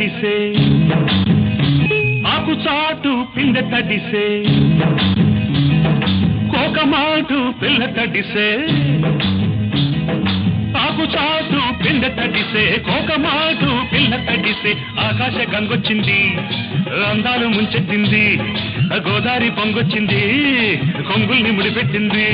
తడిసే ఆకు చాటు పిందె తడిసే కోకమాటు పిల్ల తడిసే ఆకు చాటు పిందె తడిసే కోకమాటు పిల్ల తడిసే ఆకాశ గంగొచ్చింది అందాలు ముంచెత్తింది గోదావరి పొంగొచ్చింది కొంగుల్ని ముడిపెట్టింది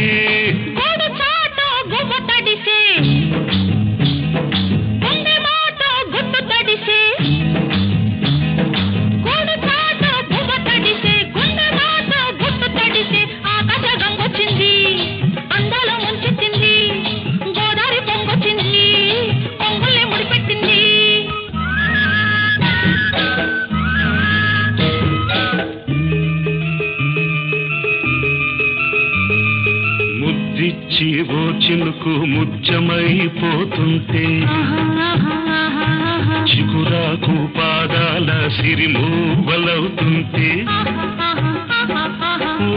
ఓ చినుకు ముత్యమైపోతుంటే చిగురాకు పాదాల సిరిమూవలవుతుంటే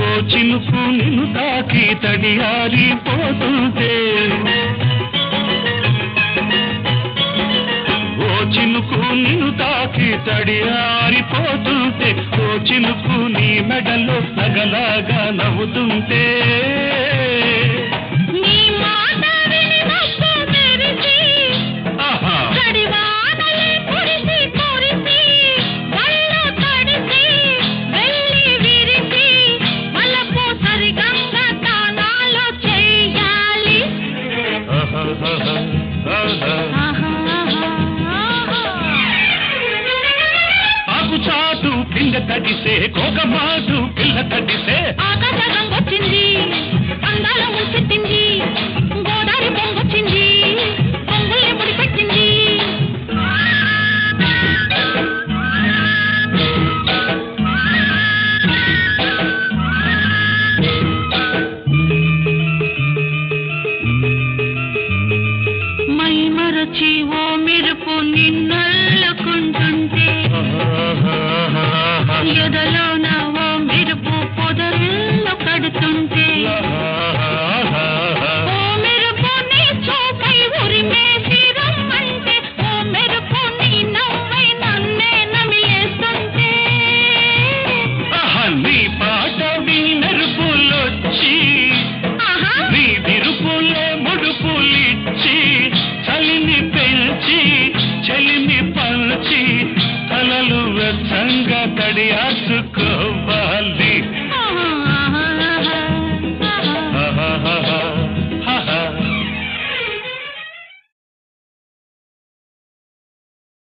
ఓ చినుకు నిన్ను తాకి తడియారిపోతుంటే ఓ చినుకు నిన్ను తాకి తడియారిపోతుంటే ఓ చినుకు నీ మెడలో నగలాగా నవ్వుతుంటే ఆకు చాటు పిందె తడిసే కోకమాటు పిల్ల తడిసే ఆకాశ గంగొచ్చింది అందాల ముంచెత్తింది గోదావరి పొంగొచ్చింది కొంగుల్ని ముడిపెట్టింది మై మరచి ఓ మెరుపు నిన్నల్లుకుంటుంటే ఎదలోన ఓ మెరుపు పొదల్లో కడుతుంటే ఓ మెరుపు నీ చూపై ఉరిమేసి రమ్మంటే ఓ మెరుపు నీ నవ్వై నన్నే నమిలేస్తుంటే నీ పాట నీ మెరుపులొచ్చి నీ విరుపులే ముడుపులిచ్చి చలిని పెంచి చలిని పంచి తలలు వెచ్చంగా తడియాసి